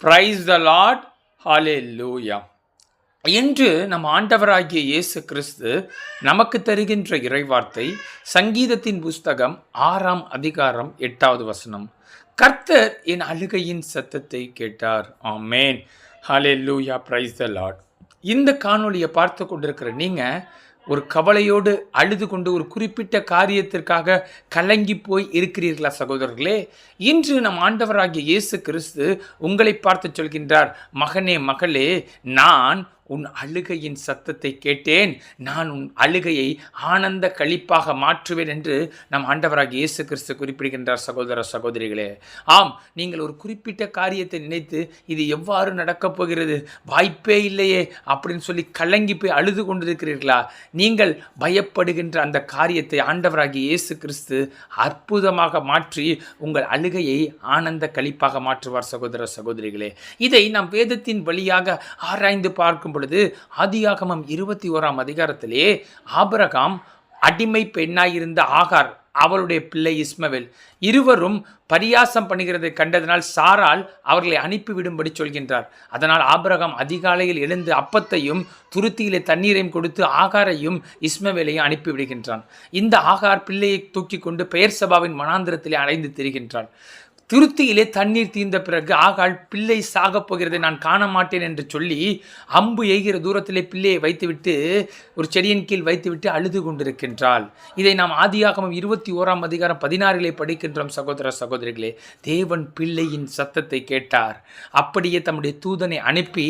Price the Lord. ஹல்லேலூயா. இன்று நம் ஆண்டவராகிய இயேசு கிறிஸ்து நமக்கு தருகின்ற இறைவார்த்தை சங்கீதத்தின் புஸ்தகம் 6ஆம் அதிகாரம் 8வது வசனம். கர்த்தர் என் அழுகையின் சத்தத்தை கேட்டார். ஆமேன். ஹல்லேலூயா. Praise the Lord. இந்த காணொளியை பார்த்து கொண்டிருக்கிற நீங்கள் ஒரு கவலையோடு அழுது கொண்டு ஒரு குறிப்பிட்ட காரியத்திற்காக கலங்கி போய் இருக்கிறீர்களா சகோதரர்களே? இன்று நம் ஆண்டவராகிய இயேசு கிறிஸ்து உங்களை பார்த்து சொல்கின்றார், மகனே மகளே, நான் உன் அழுகையின் சத்தத்தை கேட்டேன், நான் உன் அழுகையை ஆனந்த களிப்பாக மாற்றுவேன் என்று நம் ஆண்டவராகிய இயேசு கிறிஸ்து குறிப்பிடுகின்றார். சகோதர சகோதரிகளே, ஆம், நீங்கள் ஒரு குறிப்பிட்ட காரியத்தை நினைத்து இது எவ்வாறு நடக்கப் போகிறது, வாய்ப்பே இல்லையே அப்படின்னு சொல்லி கலங்கி போய் அழுது கொண்டிருக்கிறீர்களா? நீங்கள் பயப்படுகின்ற அந்த காரியத்தை ஆண்டவராகிய இயேசு கிறிஸ்து அற்புதமாக மாற்றி உங்கள் அழுகையை ஆனந்த களிப்பாக மாற்றுவார். சகோதர சகோதரிகளே, இதை நாம் வேதத்தின் வழியாக ஆராய்ந்து பார்க்கும் பொழுது ஆதியாகமம் 21ஆம் அதிகாரத்திலே ஆபிரகாம் அடிமை பெண்ணாயிருந்த ஆகார், அவளுடைய பிள்ளை இஸ்மவேல் இருவரும் பரியாசம் பண்ணுகிறதை கண்டதனால் சாரால் அவர்களை அனுப்பிவிடும்படி சொல்கின்றார். அதனால் ஆபிரகாம் அதிகாலையில் எழுந்து அப்பத்தையும் துருத்தியிலே தண்ணீரையும் கொடுத்து ஆகாரையும் இஸ்மவேலையும் அனுப்பிவிடுகின்றான். இந்த ஆகார் பிள்ளையை தூக்கி கொண்டு பெயர்சபாவின் வனாந்திரத்திலே அலைந்து திரிகின்றான். துருத்தியிலே தண்ணீர் தீர்ந்த பிறகு ஆகாள் பிள்ளை சாகப் போகிறதை நான் காண மாட்டேன் என்று சொல்லி அம்பு எய்கிற தூரத்திலே பிள்ளையை வைத்துவிட்டு ஒரு செடியின் கீழ் வைத்துவிட்டு அழுது கொண்டிருக்கின்றாள். இதை நாம் ஆதியாகமம் 21ஆம் அதிகாரம் 16 படிக்கின்றோம். சகோதர சகோதரிகளே, தேவன் பிள்ளையின் சத்தத்தை கேட்டார். அப்படியே தம்முடைய தூதனை அனுப்பி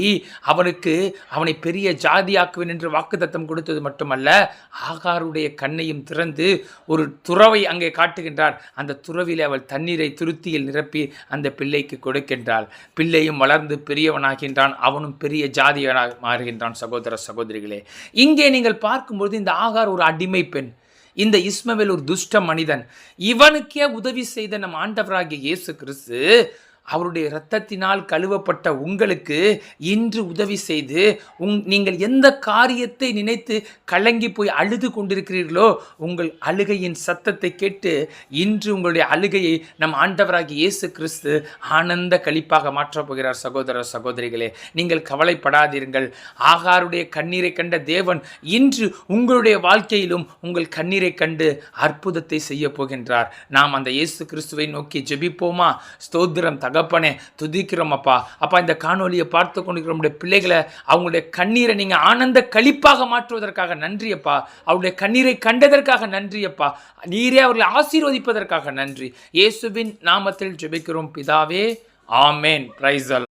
அவனை பெரிய ஜாதியாக்குவேன் என்று வாக்குத்தத்தம் கொடுத்தது மட்டுமல்ல, ஆகாருடைய கண்ணையும் திறந்து ஒரு துறவை அங்கே காட்டுகின்றார். அந்த துறவிலே அவள் தண்ணீரை துருத்தியில் நிரப்பி அந்த பிள்ளைக்கு கொடுக்கின்றாள். பிள்ளையும் வளர்ந்து பெரியவனாகின்றான், அவனும் பெரிய ஜாதியனாக மாறுகின்றான். சகோதர சகோதரிகளே, இங்கே நீங்கள் பார்க்கும்போது இந்த ஆகார் ஒரு அடிமை பெண், இந்த இஸ்மவேல் ஒரு துஷ்ட மனிதன். இவனுக்கே உதவி செய்த நம் ஆண்டவராகிய இயேசு கிறிஸ்து அவருடைய இரத்தத்தினால் கழுவப்பட்ட உங்களுக்கு இன்று உதவி செய்து நீங்கள் எந்த காரியத்தை நினைத்து கலங்கி போய் அழுது கொண்டிருக்கிறீர்களோ உங்கள் அழுகையின் சத்தத்தை கேட்டு இன்று உங்களுடைய அழுகையை நம் ஆண்டவராகிய இயேசு கிறிஸ்து ஆனந்த களிப்பாக மாற்றப் போகிறார். சகோதர சகோதரிகளே, நீங்கள் கவலைப்படாதீர்கள். ஆகாருடைய கண்ணீரை கண்ட தேவன் இன்று உங்களுடைய வாழ்க்கையிலும் உங்கள் கண்ணீரை கண்டு அற்புதத்தை செய்ய போகின்றார். நாம் அந்த இயேசு கிறிஸ்துவை நோக்கி ஜெபிப்போமா? ஸ்தோத்திரம் தகப்பனே, துதிக்கிறோம் அப்பா. இந்த காணொலியை பார்த்து கொண்டிருக்கிற நம்முடைய பிள்ளைகளை அவங்களுடைய கண்ணீரை நீங்க ஆனந்த களிப்பாக மாற்றுவதற்காக நன்றி அப்பா. அவருடைய கண்ணீரை கண்டதற்காக நன்றி அப்பா. நீரே அவர்களை ஆசீர்வதிப்பதற்காக நன்றி. இயேசுவின் நாமத்தில் ஜெபிக்கிறோம் பிதாவே. ஆமேன். Praise the Lord.